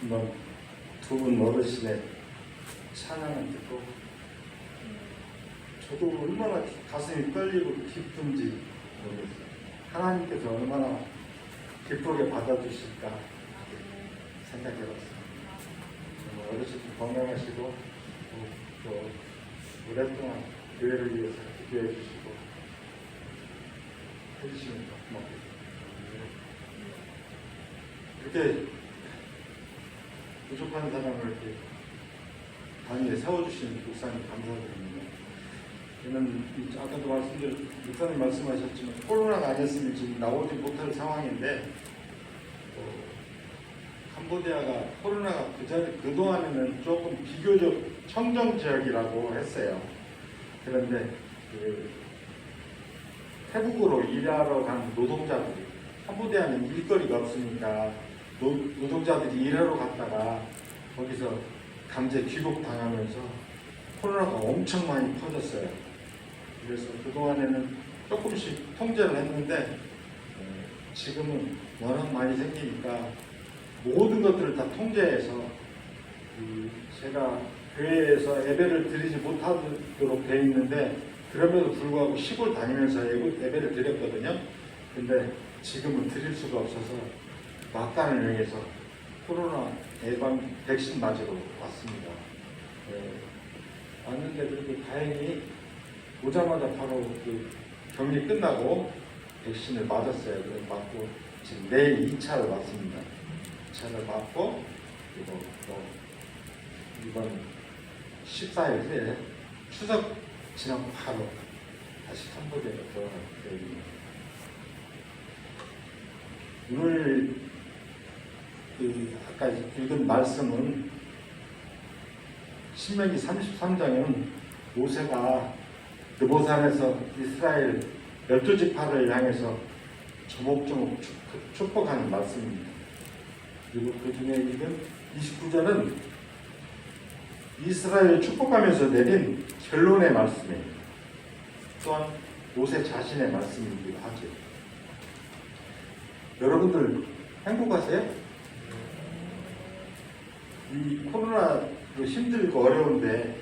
한번 두 분 어르신의 찬양을 듣고 저도 얼마나 가슴이 떨리고 기쁜지 모르겠어요. 하나님께서 얼마나 기쁘게 받아주실까 생각해봤어요. 어르신들 건강하시고 또 오랫동안 교회를 위해서 기도해 주시고 해주시면 고맙겠습니다. 이렇게 부족한 사람을 이렇게 단위에 세워주시는 목사님 감사드립니다. 저는 아까도 말씀드린 목사님 말씀하셨지만 코로나가 아니었으면 지금 나오지 못할 상황인데 캄보디아가 코로나가 그동안에는 조금 비교적 청정 지역이라고 했어요. 그런데 태국으로 일하러 간 노동자들이 캄보디아는 일거리가 없으니까 노동자들이 일하러 갔다가 거기서 강제 귀국당하면서 코로나가 엄청 많이 퍼졌어요. 그래서 그동안에는 조금씩 통제를 했는데 지금은 워낙 많이 생기니까 모든 것들을 다 통제해서 제가 교회에서 예배를 드리지 못하도록 되어 있는데 그럼에도 불구하고 시골 다니면서 예배를 드렸거든요. 근데 지금은 드릴 수가 없어서 막간을 이용해서 코로나 예방 백신 맞으러 왔습니다. 왔는데 그래도 다행히 오자마자 바로 격리 끝나고 백신을 맞았어요. 그래서 맞고 지금 내일 2차를 맞습니다. 2차를 맞고 그리고 또 이번 14일 후에 추석 지나고 바로 다시 캄보디아로 들어갈 계획입니다. 오늘 아까 읽은 말씀은 신명기 33장은 모세가 느보산에서 이스라엘 12지파를 향해서 조목조목 축복하는 말씀입니다. 그리고 그 중에 읽은 29절은 이스라엘 축복하면서 내린 결론의 말씀이에요. 또한 모세 자신의 말씀이기도 하죠. 여러분들 행복하세요? 이 코로나 힘들고 어려운데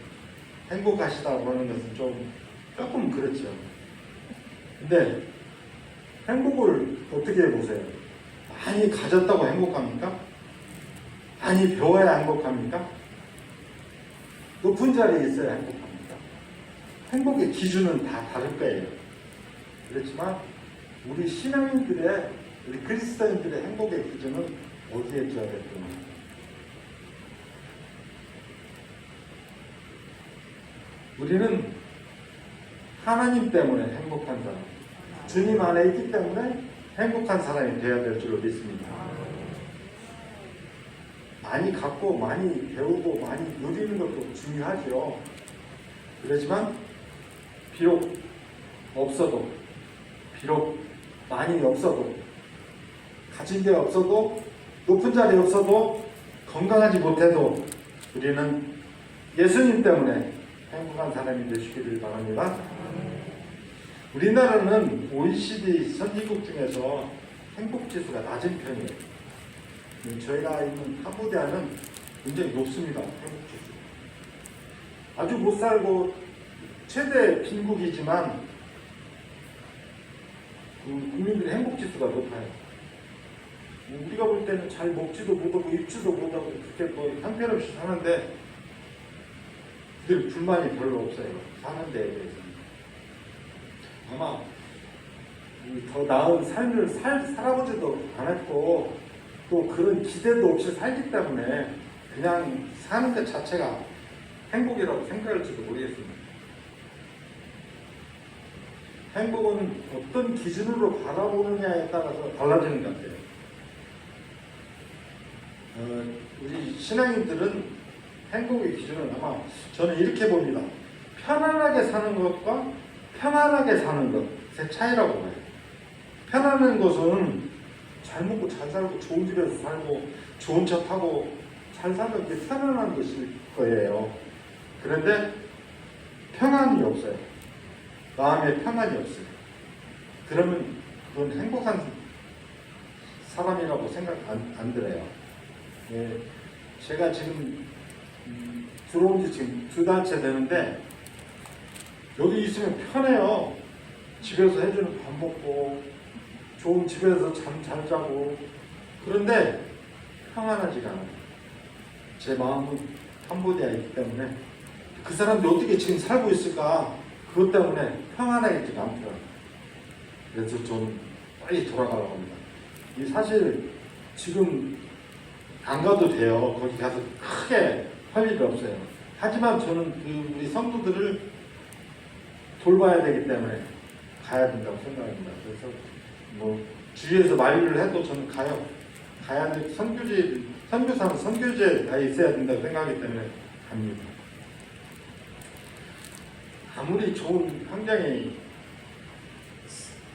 행복하시다고 하는 것은 조금 그렇죠. 근데 행복을 어떻게 해보세요? 많이 가졌다고 행복합니까? 많이 배워야 행복합니까? 높은 자리에 있어야 행복합니까? 행복의 기준은 다 다를 거예요. 그렇지만 우리 신앙인들의, 우리 그리스도인들의 행복의 기준은 어디에 둬야 될까? 우리는 하나님 때문에 행복한 사람, 주님 안에 있기 때문에 행복한 사람이 되어야 될 줄로 믿습니다. 많이 갖고 많이 배우고 많이 누리는 것도 중요하죠. 그렇지만 비록 없어도, 비록 많이 없어도, 가진 게 없어도, 높은 자리에 없어도, 건강하지 못해도 우리는 예수님 때문에 행복한 사람이 되시기를 바랍니다. 우리나라는 OECD 선진국 중에서 행복지수가 낮은 편이에요. 저희가 있는 캄보디아는 굉장히 높습니다. 행복지수. 아주 못 살고 최대 빈국이지만 국민들의 행복지수가 높아요. 우리가 볼 때는 잘 먹지도 못하고 입지도 못하고 그렇게 뭐 형편없이 사는데 늘 불만이 별로 없어요. 사는 데에 대해서는. 아마 더 나은 삶을 살아보지도 않았고 또 그런 기대도 없이 살기 때문에 그냥 사는 것 자체가 행복이라고 생각할지도 모르겠습니다. 행복은 어떤 기준으로 바라보느냐에 따라서 달라지는 것 같아요. 우리 신앙인들은 행복의 기준은 아마 저는 이렇게 봅니다. 편안하게 사는 것과 편안하게 사는 것의 차이라고 봐요. 편안한 것은 잘 먹고 잘 살고 좋은 집에서 살고 좋은 차 타고 잘 사는 게 편안한 것일 거예요. 그런데 평안이 없어요. 마음에 평안이 없어요. 그러면 그건 행복한 사람이라고 생각 안 들어요. 예, 제가 지금 들어온 지 지금 2달째 되는데 여기 있으면 편해요. 집에서 해주는 밥 먹고 좋은 집에서 잠 잘 자고. 그런데 평안하지가 않아요. 제 마음은 캄보디아에 있기 때문에 그 사람들이 어떻게 지금 살고 있을까, 그것 때문에 평안하지가 않더라고요. 그래서 좀 빨리 돌아가려고 합니다. 이 사실 지금 안 가도 돼요. 거기 가서 크게 할 일이 없어요. 하지만 저는 그 우리 성도들을 돌봐야 되기 때문에 가야 된다고 생각합니다. 그래서 뭐 주위에서 만류를 해도 저는 가야 돼. 선교제가 있어야 된다고 생각하기 때문에 갑니다. 아무리 좋은 환경이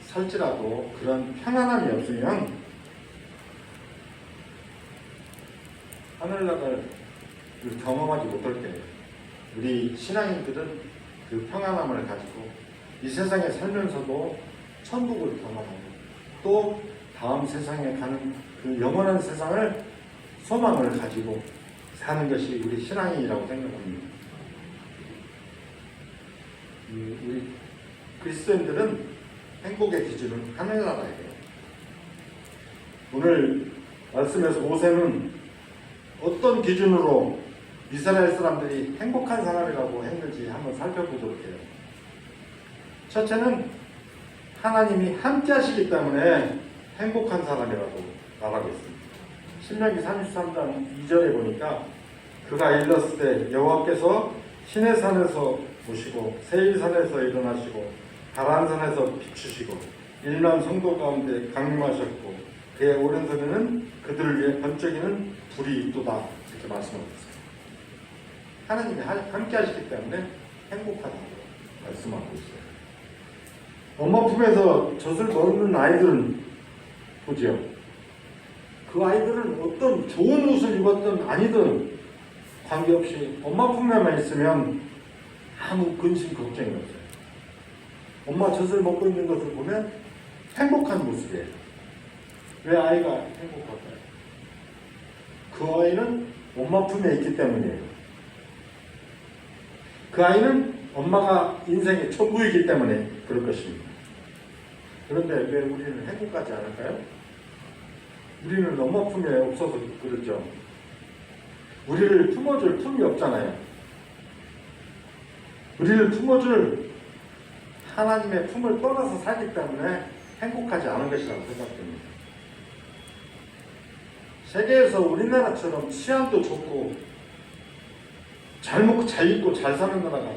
살지라도 그런 편안함이 없으면 하늘나라를 경험하지 못할 거예요. 우리 신앙인들은 그 평안함을 가지고 이 세상에 살면서도 천국을 경험하고 또 다음 세상에 가는 그 영원한 세상을 소망을 가지고 사는 것이 우리 신앙인이라고 생각합니다. 우리 그리스도인들은 행복의 기준은 하늘나라예요. 오늘 말씀에서 모세는 어떤 기준으로 이스라엘 사람들이 행복한 사람이라고 했는지 한번 살펴보도록 해요. 첫째는 하나님이 함께 하시기 때문에 행복한 사람이라고 말하고 있습니다. 신명기 33장 2절에 보니까 그가 일렀을 때 여호와께서 시내산에서 오시고 세일산에서 일어나시고 가란산에서 비추시고 일만 성도 가운데 강림하셨고 그의 오른손에는 그들을 위해 번쩍이는 불이 있도다, 이렇게 말씀하고 있습니다. 하나님이 함께 하시기 때문에 행복하다고 말씀하고 있어요. 엄마 품에서 젖을 먹는 아이들은 보지요. 그 아이들은 어떤 좋은 옷을 입었든 아니든 관계없이 엄마 품에만 있으면 아무 근심 걱정이 없어요. 엄마 젖을 먹고 있는 것을 보면 행복한 모습이에요. 왜 아이가 행복할까요? 그 아이는 엄마 품에 있기 때문이에요. 그 아이는 엄마가 인생의 전부이기 때문에 그럴 것입니다. 그런데 왜 우리는 행복하지 않을까요? 우리는 엄마 품에 없어서 그렇죠. 우리를 품어줄 품이 없잖아요. 우리를 품어줄 하나님의 품을 떠나서 살기 때문에 행복하지 않은 것이라고 생각됩니다. 세계에서 우리나라처럼 치안도 좋고 잘 먹고 잘 입고 잘 사는 나라가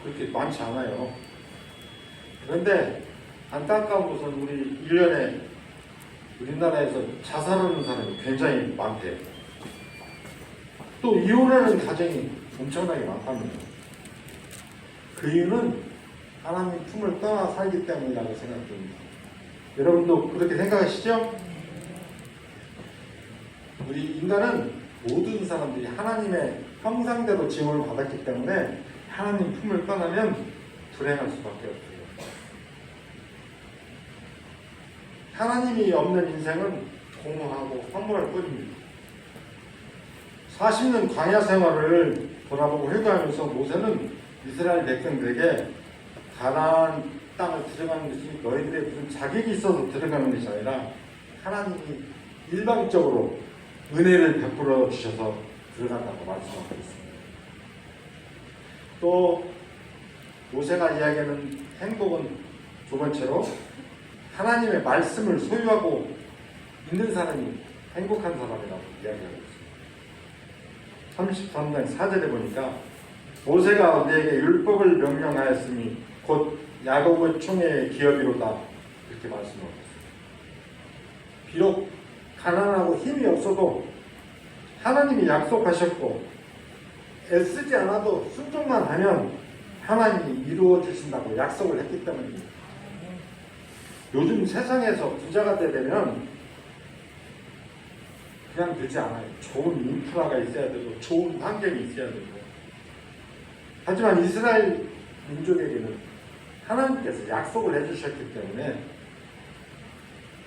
그렇게 많지 않아요. 그런데 안타까운 것은 우리 1년에 우리나라에서 자살하는 사람이 굉장히 많대요. 또 이혼하는 가정이 엄청나게 많답니다. 그 이유는 하나님 품을 떠나 살기 때문이라고 생각됩니다. 여러분도 그렇게 생각하시죠? 우리 인간은 모든 사람들이 하나님의 형상대로 지음을 받았기 때문에 하나님 품을 떠나면 불행할 수밖에 없어요. 하나님이 없는 인생은 공허하고 황홀할 뿐입니다. 40년 광야 생활을 돌아보고 회개하면서 모세는 이스라엘 백성들에게 가나안 땅을 들어가는 것이 너희들의 무슨 자격이 있어서 들어가는 것이 아니라 하나님이 일방적으로 은혜를 베풀어 주셔서 들어간다고 말씀하고 있습니다. 또 모세가 이야기하는 행복은 두 번째로 하나님의 말씀을 소유하고 있는 사람이 행복한 사람이라고 이야기하고 있습니다. 33장 4절에 보니까 모세가 너희에게 율법을 명령하였으니 곧 야곱의 총회의 기업이로다, 이렇게 말씀하고 있습니다. 비록 가난하고 힘이 없어도 하나님이 약속하셨고 애쓰지 않아도 순종만 하면 하나님이 이루어 주신다고 약속을 했기 때문입니다. 요즘 세상에서 부자가 되려면 그냥 되지 않아요. 좋은 인프라가 있어야 되고 좋은 환경이 있어야 되고. 하지만 이스라엘 민족에게는 하나님께서 약속을 해주셨기 때문에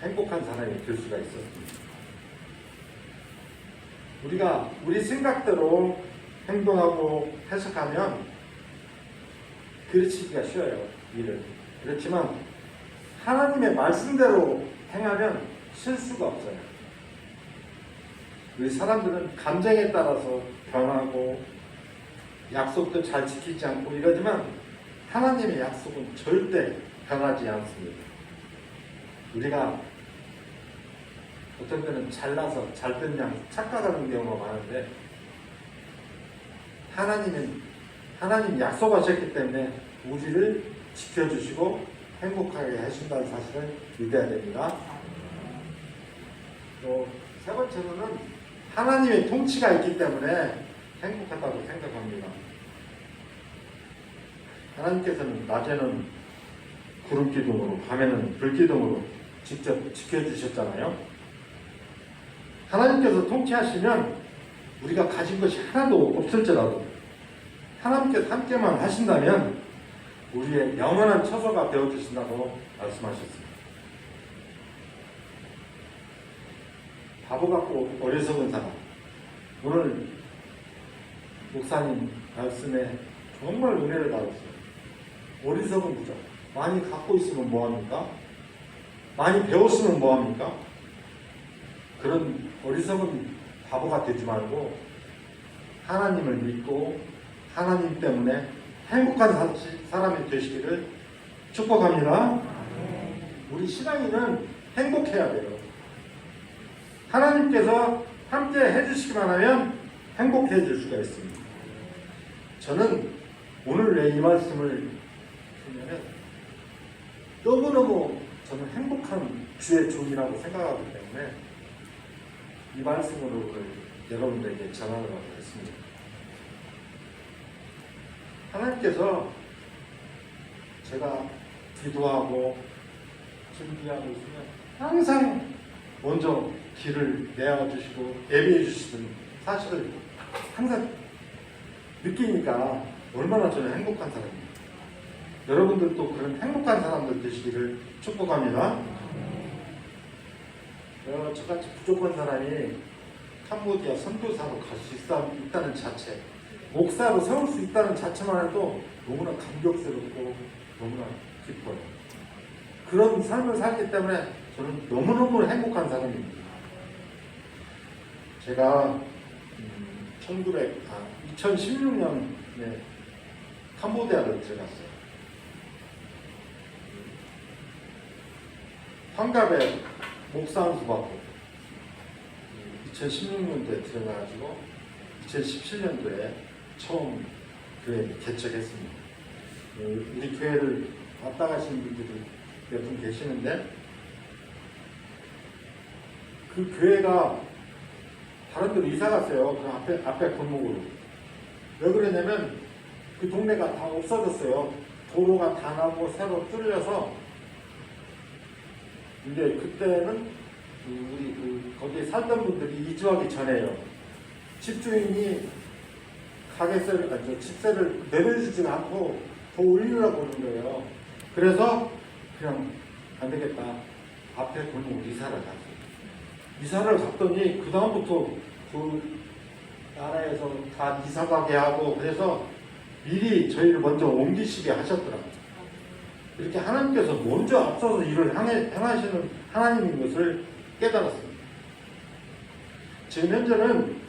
행복한 사람이 될 수가 있었습니다. 우리가 우리 생각대로 행동하고 해석하면 그르치기가 쉬워요, 일을. 그렇지만 하나님의 말씀대로 행하면 실수가 없어요. 우리 사람들은 감정에 따라서 변하고 약속도 잘 지키지 않고 이러지만 하나님의 약속은 절대 변하지 않습니다. 우리가 어떤 때는 잘나서 잘된 양 착각하는 경우가 많은데 하나님 약속하셨기 때문에 우리를 지켜주시고 행복하게 하신다는 사실을 믿어야 됩니다. 또 세 번째로는 하나님의 통치가 있기 때문에 행복하다고 생각합니다. 하나님께서는 낮에는 구름 기둥으로 밤에는 불 기둥으로 직접 지켜주셨잖아요. 하나님께서 통치하시면 우리가 가진 것이 하나도 없을지라도 하나님께서 함께만 하신다면 우리의 영원한 처소가 되어주신다고 말씀하셨습니다. 바보 같고 어리석은 사람, 오늘 목사님 말씀에 정말 은혜를 받았어요. 어리석은 부자, 많이 갖고 있으면 뭐합니까? 많이 배웠으면 뭐합니까? 그런 어리석은 바보가 되지 말고 하나님을 믿고 하나님 때문에 행복한 사람이 되시기를 축복합니다. 우리 신앙인은 행복해야 돼요. 하나님께서 함께 해주시기만 하면 행복해질 수가 있습니다. 저는 오늘 왜 이 말씀을 들으면 너무너무 저는 행복한 주의 종이라고 생각하기 때문에 이 말씀으로 여러분들에게 전하도록 하겠습니다. 하나님께서 제가 기도하고 준비하고 있으면 항상 먼저 길을 내어주시고 예비해 주시는 사실을 항상 느끼니까 얼마나 저는 행복한 사람입니다. 여러분들도 그런 행복한 사람들 되시기를 축복합니다. 저같이 부족한 사람이 캄보디아 선교사로 갈 수 있다는 자체, 목사로 세울 수 있다는 자체만 해도 너무나 감격스럽고 너무나 기뻐요. 그런 삶을 살기 때문에 저는 너무너무 행복한 사람입니다. 제가 2016년에 캄보디아를 들어갔어요. 환갑에 목사 안수 받고 2016년도에 들어가가지고 2017년도에 처음 교회를 개척했습니다. 우리 교회를 왔다 가시는 분들이 몇 분 계시는데 그 교회가 다른 데로 이사 갔어요. 그 앞에 골목으로. 왜 그러냐면 그 동네가 다 없어졌어요. 도로가 다 나고 새로 뚫려서 이제 그때는 우리 거기에 살던 분들이 이주하기 전에요. 집주인이 집세를 내려주지 않고 더 올리려고 하는 거예요. 그래서 그냥 안 되겠다. 앞에 골목 이사를 갔어요. 이사를 갔더니 그 다음부터 그 나라에서 다 이사 가게 하고 그래서 미리 저희를 먼저 옮기시게 하셨더라고요. 이렇게 하나님께서 먼저 앞서서 일을 행하시는 하나님인 것을 깨달았습니다. 지금 현재는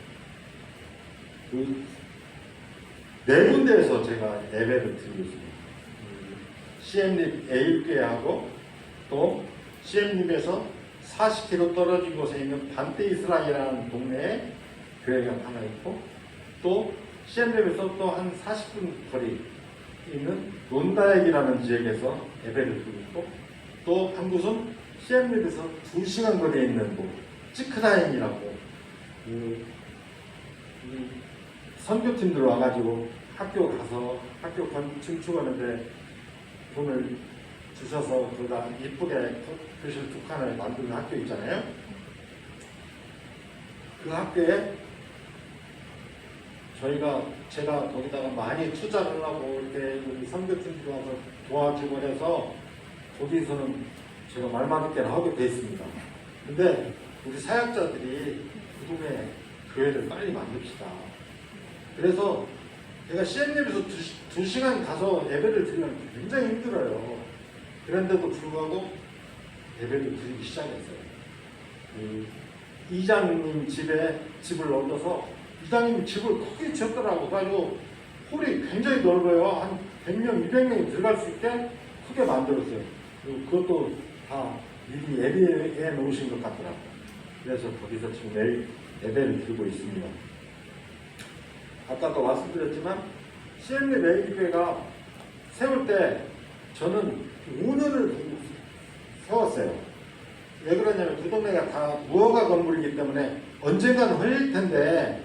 네 군데에서 제가 예배를 드리고 있습니다. CM립 A교회하고 또 CM립에서 40km 떨어진 곳에 있는 반대 이스라엘이라는 동네에 교회가 하나 있고 또 CM립에서 또 한 40분 거리 있는 론다액이라는 지역에서 예배를 드리고 있고 또 한 곳은 CM립에서 2시간 거리에 있는 곳 찌크다임이라고 선교팀들 와가지고 학교 가서 학교 증축하는데 돈을 주셔서 거기다 이쁘게 교실 두 칸을 만드는 학교 있잖아요. 그 학교에 제가 거기다가 많이 투자를 하고 이렇게 우리 선교팀들 와서 도와주고 해서 거기서는 제가 말 많은 게 하게 돼 있습니다. 근데 우리 사역자들이 그 동네 교회를 빨리 만듭시다. 그래서 제가 CN립에서 2시간 가서 예배를 드리면 굉장히 힘들어요. 그런데도 불구하고 예배를 드리기 시작했어요. 이장님 집을 얻어서 이장님 집을 크게 지었더라고. 그래가지고 홀이 굉장히 넓어요. 한 100명, 200명이 들어갈 수 있게 크게 만들었어요. 그것도 다 미리 예비해 놓으신 것 같더라고요. 그래서 거기서 지금 매일 예배를 드리고 있습니다. 아까도 말씀드렸지만 CN립 AB교회가 세울 때 저는 5년을 세웠어요. 왜 그러냐면 그 동네가 다 무허가 건물이기 때문에 언젠간 헐릴 텐데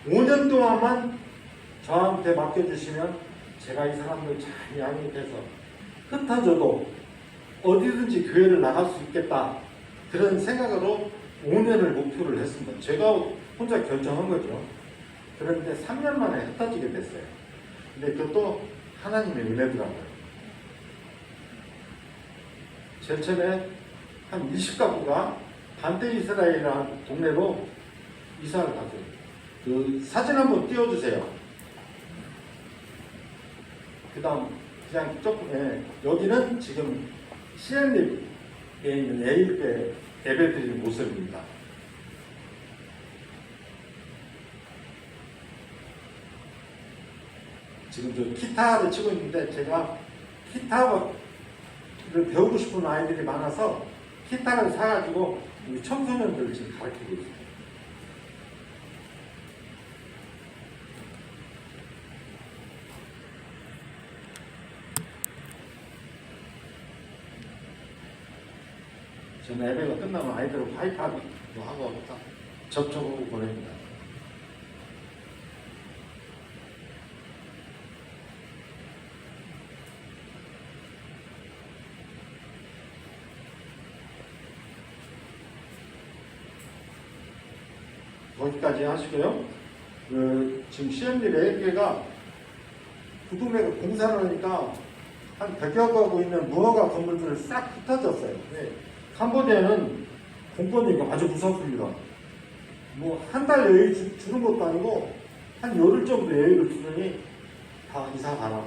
5년 동안만 저한테 맡겨주시면 제가 이 사람들 잘 양육해서 흩어져도 어디든지 교회를 나갈 수 있겠다. 그런 생각으로 5년을 목표를 했습니다. 제가 혼자 결정한 거죠. 그런데 3년 만에 흩어지게 됐어요. 근데 그것도 하나님의 은혜더라고요. 제일 처음에 한 20가구가 반대 이스라엘이라는 동네로 이사를 갔어요. 그 사진 한번 띄워주세요. 그 다음 그냥 조금 여기는 지금 CN립에 있는 예일교회 예배드리는 모습입니다. 지금 저 기타를 치고 있는데 제가 기타를 배우고 싶은 아이들이 많아서 기타를 사가지고 우리 청소년들을 지금 가르치고 있어요. 저는 예배가 끝나면 아이들을 하이파이브도 하고 접촉하고 보냅니다. 거기까지 하시고요. 지금 CN립 AB교회가 그 동네가 공사를 하니까 한 100여 가구 있는 무허가 건물들을 싹 흩어졌어요. 네. 캄보디아는 공권력이 아주 무섭습니다. 뭐 한 달 여유 주는 것도 아니고 한 열흘 정도 여유를 주더니 다 이사 가라.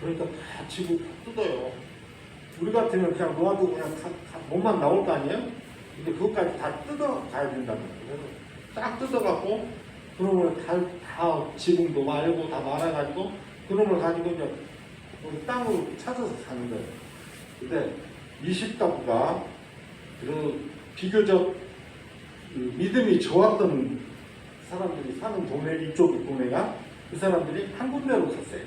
그러니까 다 지고 뜯어요. 우리 같으면 그냥 놓아두고 그냥 몸만 나올 거 아니에요? 근데 그것까지 다 뜯어 가야 된다는 거예요. 딱 뜯어갖고 그놈을 다 지붕도 말고 다 말아가지고 그놈을 가지고 이제 우리 땅으로 찾아서 사는 거예요. 근데 20가구가 그 비교적 그 믿음이 좋았던 사람들이 사는 동네, 이쪽 동네가 그 사람들이 한 군데로 갔어요.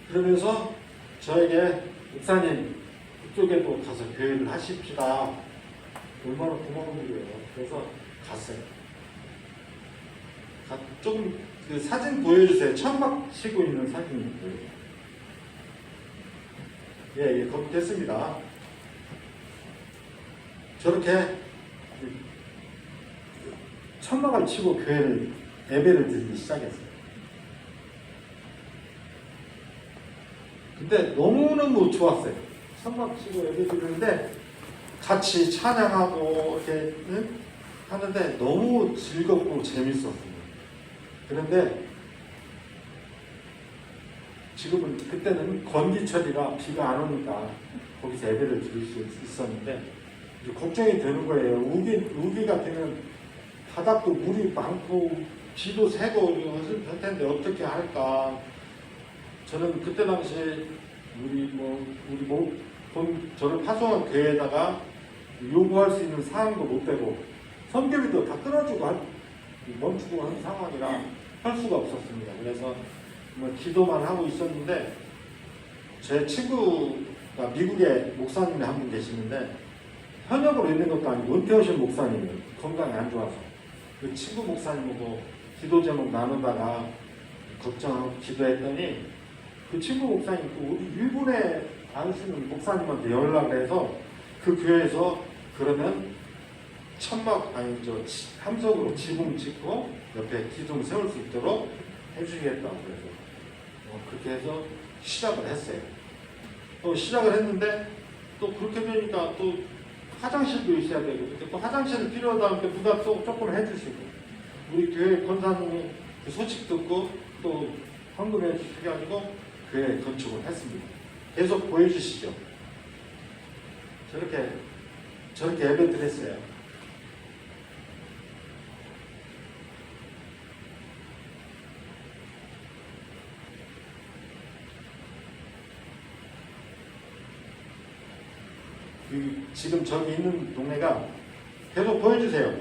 그러면서 저에게 목사님 그쪽에도 가서 교회를 하십시다. 얼마나 고마운 일이에요. 그래서 갔어요. 조금 그 사진 보여주세요. 천막 치고 있는 사진입니다. 예, 거기 됐습니다. 저렇게 천막을 치고 교회를 예배를 드리기 시작했어요. 근데 너무너무 좋았어요. 천막 치고 예배 드리는데 같이 찬양하고 이렇게 하는데 너무 즐겁고 재밌었습니다. 그런데 지금은 그때는 건기철이라 비가 안 오니까 거기서 예배를 드릴 수 있었는데 이제 걱정이 되는 거예요. 우기 같으면 바닥도 물이 많고 비도 새고 할 텐데 어떻게 할까. 저는 그때 당시에 저를 파송한 교회에다가 요구할 수 있는 사항도 못 되고 선교비도 다 끊어주고 멈추고 하는 상황이라 할 수가 없었습니다. 그래서 기도만 하고 있었는데 제 친구가 미국에 목사님이 한 분 계시는데 현역으로 있는 것도 아니고 은퇴하신 목사님이 건강이 안 좋아서 그 친구 목사님하고 기도 제목 나누다가 걱정하고 기도했더니 그 친구 목사님 우리 일본에 아시는 목사님한테 연락을 해서 그 교회에서 그러면 함석으로 지붕 짓고 옆에 기둥 세울 수 있도록 해주겠다고 그래서 그렇게 해서 시작을 했어요. 또 시작을 했는데 또 그렇게 되니까 또 화장실도 있어야 되고, 이렇게 또 화장실 필요하다는 게 부담 조금 해주시고, 우리 교회 권사님이 그 소식 듣고 또 헌금해 주셔가지고 교회 건축을 했습니다. 계속 보여주시죠. 저렇게 예배 드렸어요. 지금 저기 있는 동네가 계속 보여주세요.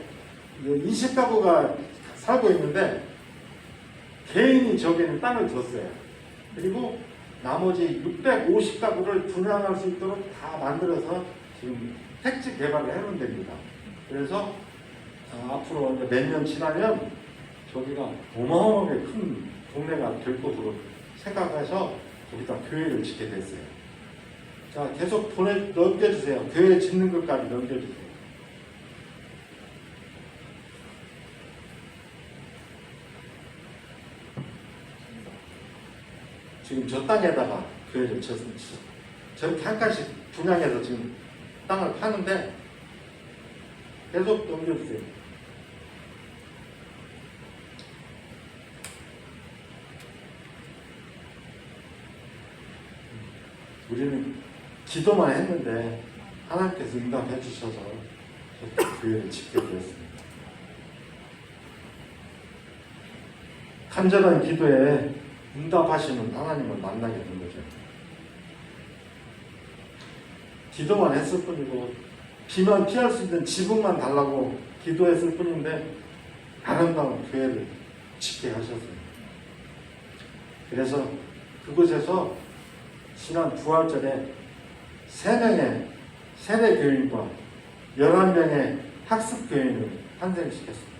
20가구가 살고 있는데 개인이 저기는 땅을 줬어요. 그리고 나머지 650가구를 분양할 수 있도록 다 만들어서 지금 택지 개발을 해놓은 데입니다. 그래서 앞으로 몇 년 지나면 저기가 어마어마하게 큰 동네가 될 것으로 생각해서 거기다 교회를 짓게 됐어요. 자, 계속 넘겨주세요. 교회 짓는 것까지 넘겨주세요. 지금 저 땅에다가 교회를 짓습니다. 저렇게 한 칸씩 분양해서 지금 땅을 파는데 계속 넘겨주세요. 우리는 기도만 했는데 하나님께서 응답해 주셔서 교회를 짓게 되었습니다. 간절한 기도에 응답하시는 하나님을 만나게 된 거죠. 기도만 했을 뿐이고 비만 피할 수 있는 지붕만 달라고 기도했을 뿐인데 아름다운 교회를 짓게 하셨습니다. 그래서 그곳에서 지난 부활절에 3명의 세대교인과 11명의 학습교인을 탄생시켰습니다.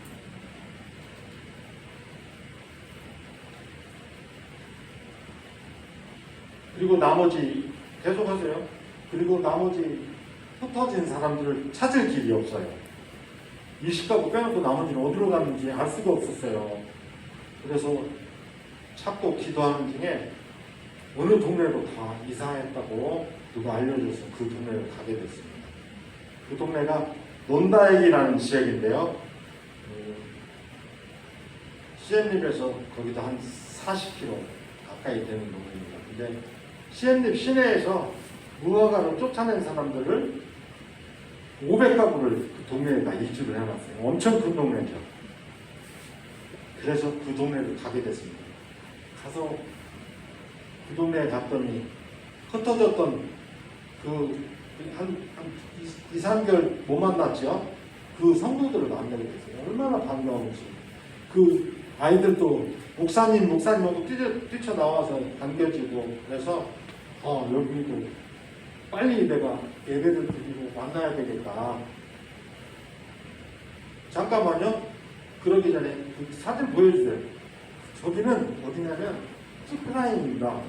그리고 나머지 계속하세요. 그리고 나머지 흩어진 사람들을 찾을 길이 없어요. 20가구 빼놓고 나머지는 어디로 갔는지 알 수가 없었어요. 그래서 찾고 기도하는 중에 어느 동네로 다 이사했다고 누가 알려줘서 그 동네로 가게 됐습니다. 그 동네가 논다액이라는 지역인데요. 시엠립에서 거기도 한 40km 가까이 되는 동네입니다. 근데 시엠립 시내에서 무화과로 쫓아낸 사람들을 500가구를 그 동네에다 이주를 해놨어요. 엄청 큰 동네죠. 그래서 그 동네를 가게 됐습니다. 가서 그 동네에 갔더니 흩어졌던 한 2, 3개월 못 만났죠. 그 성도들을 만나게 됐어요. 얼마나 반가운지. 그 아이들도 목사님하고 뛰쳐나와서 반겨지고 그래서 여기도 빨리 내가 예배를 드리고 만나야 되겠다. 잠깐만요. 그러기 전에 그 사진 보여주세요. 저기는 어디냐면 치크라인입니다.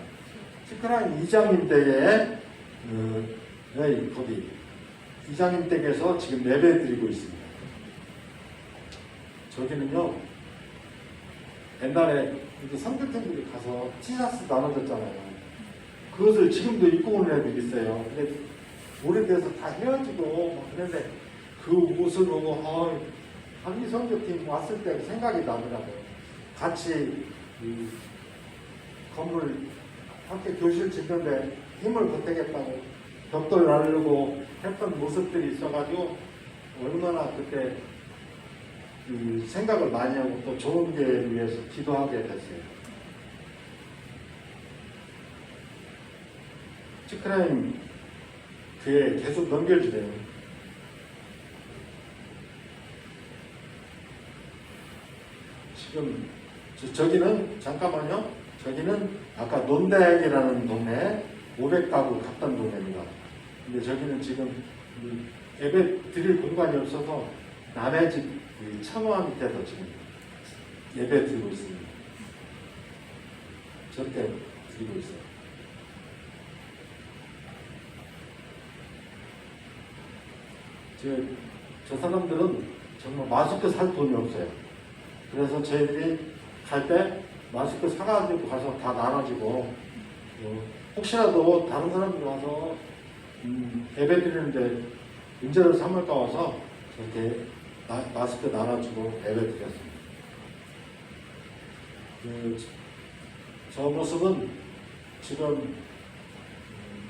치크라인 이장님 댁에 거기 이장님 댁에서 지금 예배 드리고 있습니다. 저기는요. 옛날에 성교팀들이 가서 티셔츠 나눠줬잖아요. 그것을 지금도 입고 오는 애들이 있어요. 근데 오래돼서 다 헤어지고 그런데 그 옷을 보고 한미 성교팀 왔을 때 생각이 나더라고요. 같이 건물 함께 교실 짓는데 힘을 보태겠다고 벽돌 나르고 했던 모습들이 있어가지고 얼마나 그때 생각을 많이 하고 또 좋은 교회를 위해서 기도하게 됐어요. 치크라인 교회 계속 넘겨주세요. 지금 저기는 잠깐만요. 저기는 아까 논대역이라는 동네 500가구 갔던 동네입니다. 근데 저기는 지금 예배 드릴 공간이 없어서 남의 집 창화 밑에서 지금 예배 드리고 있습니다. 저렇게 드리고 있어요. 저 사람들은 정말 마스크 살 돈이 없어요. 그래서 저희들이 갈 때 마스크 사가지고 가서 다 나눠지고 혹시라도 다른 사람들이 와서 예배 드리는데 문제를 삼을까 와서 이렇게 마스크 나눠주고 예배 드렸습니다. 저 모습은 지금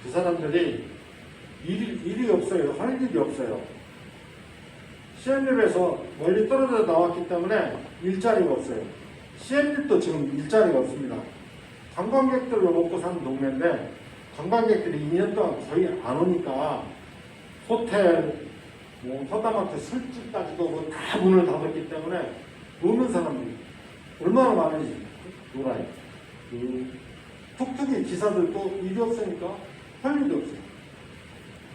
그 사람들이 일이 없어요. 할 일이 없어요. 시엠립에서 멀리 떨어져 나왔기 때문에 일자리가 없어요. 시엠립도 지금 일자리가 없습니다. 관광객들로 먹고 사는 동네인데 관광객들이 2년 동안 거의 안 오니까 호텔, 허다마트 술집까지도 다 문을 닫았기 때문에 노는 사람들이 얼마나 많은지 놀아요. 툭툭이 기사들도 일이 없으니까 할 일이 없어요.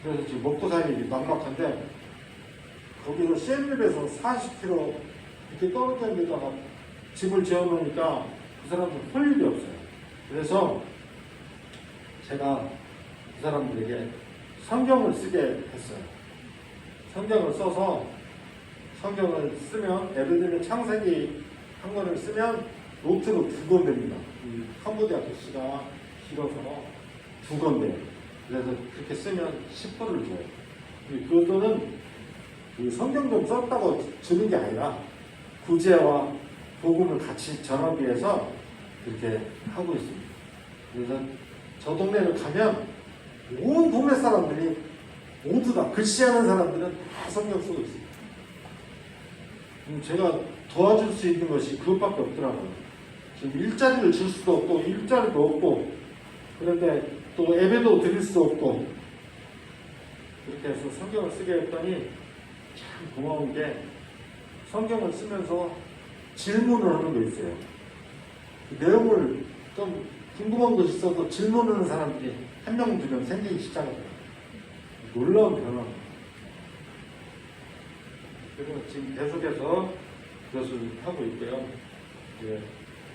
그래서 지금 먹고 살 일이 막막한데 거기서 시엠립에서 40km 이렇게 떨어져 있는 데다가 집을 지어놓으니까 그 사람들 할 일이 없어요. 그래서 제가 그 사람들에게 성경을 쓰게 했어요. 성경을 써서 성경을 쓰면 예를 들면 창세기 한 권을 쓰면 노트로 2권 됩니다. 이 캄보디아 도시가 길어서 2권 돼요. 그래서 그렇게 쓰면 10불을 줘요. 그것은 그 성경 좀 썼다고 주는 게 아니라 구제와 복음을 같이 전하기 위해서 그렇게 하고 있습니다. 그래서 저 동네를 가면 온 동네 사람들이 모두 다 글씨하는 사람들은 다 성경 쓰고 있습니다. 제가 도와줄 수 있는 것이 그것밖에 없더라고요. 지금 일자리를 줄 수도 없고 일자리도 없고 그런데 또 예배도 드릴 수 없고 그렇게 해서 성경을 쓰게 했더니 참 고마운 게 성경을 쓰면서 질문을 하는 거 있어요. 그 내용을 좀 궁금한 것이 있어도 질문하는 사람들이 1명, 2명 생기기 시작하더라고요. 놀라운 변화입니다. 그래서 지금 계속해서 그것을 하고 있고요. 이제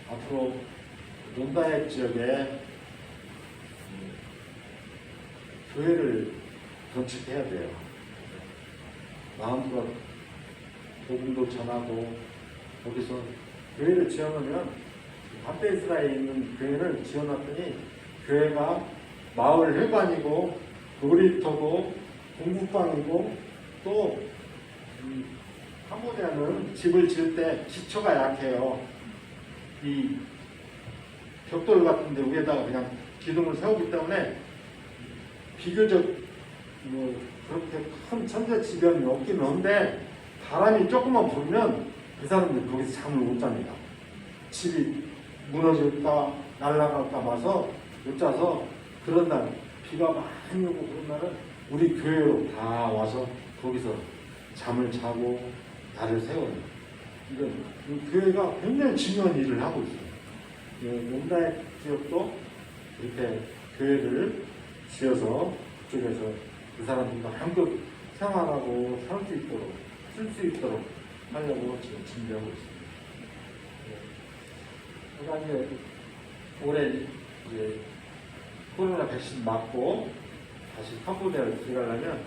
앞으로 논다액 지역에 교회를 건축해야 돼요. 마음껏 복음도 전하고 거기서 교회를 지어놓으면 한페이스라에 있는 교회를 지어놨더니 교회가 마을 회관이고 놀이터고 공부방이고 또 캄보디아는 집을 지을 때 기초가 약해요. 이 벽돌 같은 데 위에다가 그냥 기둥을 세우기 때문에 비교적 그렇게 큰 천재지변이 없긴 한데 바람이 조금만 불면 그 사람들 거기서 잠을 못 잡니다. 집이 무너질까 날아갈까 봐서 못 자서 그런 날 비가 많이 오고 그런 날은 우리 교회로 다 와서 거기서 잠을 자고 날을 세워요. 이건 이 교회가 굉장히 중요한 일을 하고 있어요. 농다의 지역도 이렇게 교회를 지어서 그쪽에서 그 사람들과 함께 생활하고 살 수 있도록 쓸 수 있도록 하려고 지금 준비하고 있습니다. 제가 이제 올해 이제 코로나 백신 맞고 다시 캄보디아를 들어가려면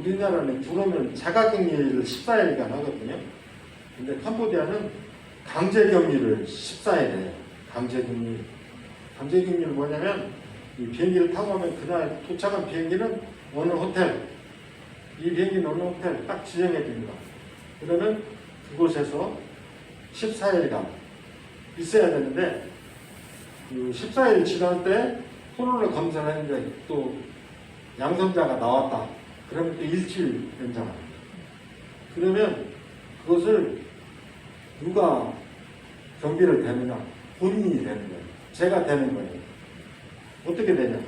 우리나라는 들어오면 자가격리를 14일간 하거든요. 근데 캄보디아는 강제격리를 14일 해요. 강제격리. 강제격리는 뭐냐면 이 비행기를 타고 가면 그날 도착한 비행기는 어느 호텔, 이 비행기는 어느 호텔 딱 지정해 줍니다. 그러면 그곳에서 14일간 있어야 되는데 그 14일 지날 때 코로나 검사를 했는데 또 양성자가 나왔다. 그러면 또 일주일 연장합니다. 그러면 그것을 누가 경비를 대느냐? 본인이 되는 거예요. 제가 되는 거예요. 어떻게 되냐?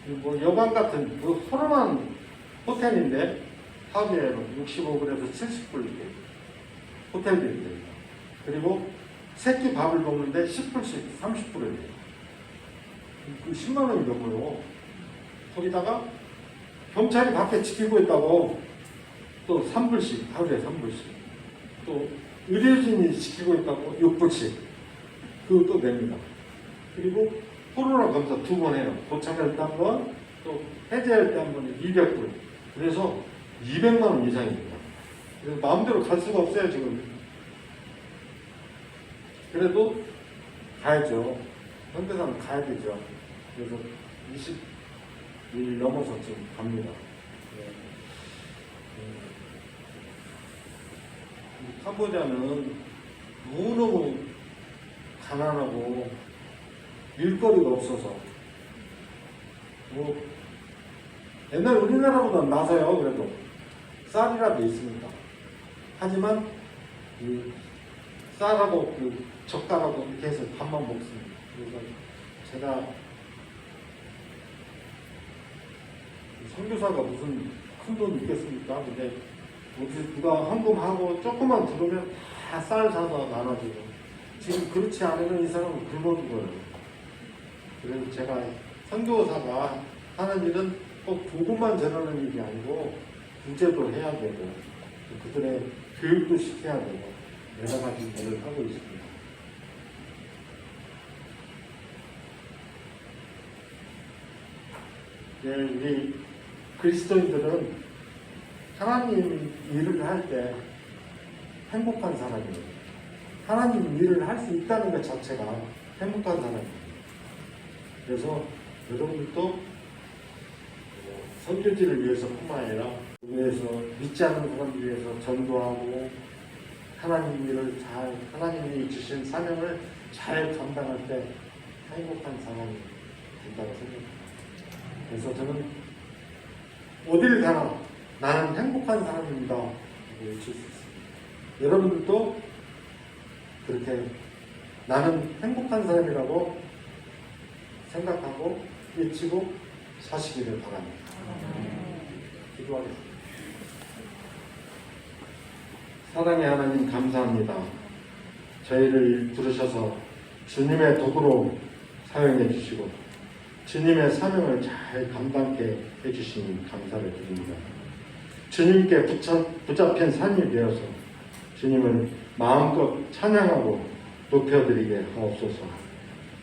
뭐 여관 같은 그 허름한 호텔인데 하루에 65불에서 70불 이렇게 호텔들이 됩니다. 그리고 새끼 밥을 먹는데 10불씩 30불을 돼요. 그 10만 원이 넘어요. 거기다가 경찰이 밖에 지키고 있다고 또 3불씩, 하루에 3불씩. 또 의료진이 지키고 있다고 6불씩. 그것도 냅니다. 그리고 코로나 검사 2번 해요. 도착할 때 한 번, 또 해제할 때 한 번에 200불. 그래서 200만 원 이상입니다. 그래서 마음대로 갈 수가 없어요, 지금. 그래도 가야죠. 현대사는 가야 되죠. 그래서 20일 넘어서 지금 갑니다. 네. 이 캄보디아는 너무너무 가난하고 일거리가 없어서 뭐 옛날 우리나라보다 나서요. 그래도 쌀이라도 있습니다. 하지만 이 쌀하고 그 젓갈하고 이렇게 해서 밥만 먹습니다. 그래서 제가 선교사가 무슨 큰 돈 있겠습니까? 근데 어디 누가 헌금하고 조금만 들으면 다 쌀 사서 나눠주고, 지금 그렇지 않으면 이 사람은 굶어 죽어요. 그래서 제가 선교사가 하는 일은 꼭 복음만 전하는 일이 아니고 구제도 해야 되고 그들의 교육도 시켜야 되고 여러 가지 일을 하고 있습니다. 네, 우리 그리스도인들은 하나님 일을 할 때 행복한 사람이에요. 하나님 일을 할 수 있다는 것 자체가 행복한 사람이에요. 그래서 여러분들도 선교지를 위해서뿐만 아니라 위해서 믿지 않는 사람들 위해서 전도하고 하나님이 주신 사명을 잘 감당할 때 행복한 사람이 된다고 생각합니다. 그래서 저는 어딜 가나 나는 행복한 사람입니다. 외칠 수 있습니다. 여러분들도 그렇게 나는 행복한 사람이라고 생각하고 외치고 사시기를 바랍니다. 기도하겠습니다. 사랑의 하나님 감사합니다. 저희를 부르셔서 주님의 도구로 사용해 주시고 주님의 사명을 잘 감당케 해주시니 감사를 드립니다. 주님께 붙잡힌 삶이 되어서 주님을 마음껏 찬양하고 높여드리게 하옵소서.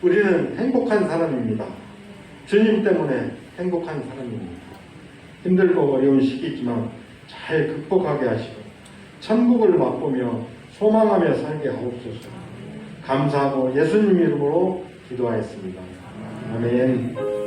우리는 행복한 사람입니다. 주님 때문에 행복한 사람입니다. 힘들고 어려운 시기지만 잘 극복하게 하시고 천국을 맛보며 소망하며 살게 하옵소서. 감사하고 예수님 이름으로 기도하였습니다. 아멘.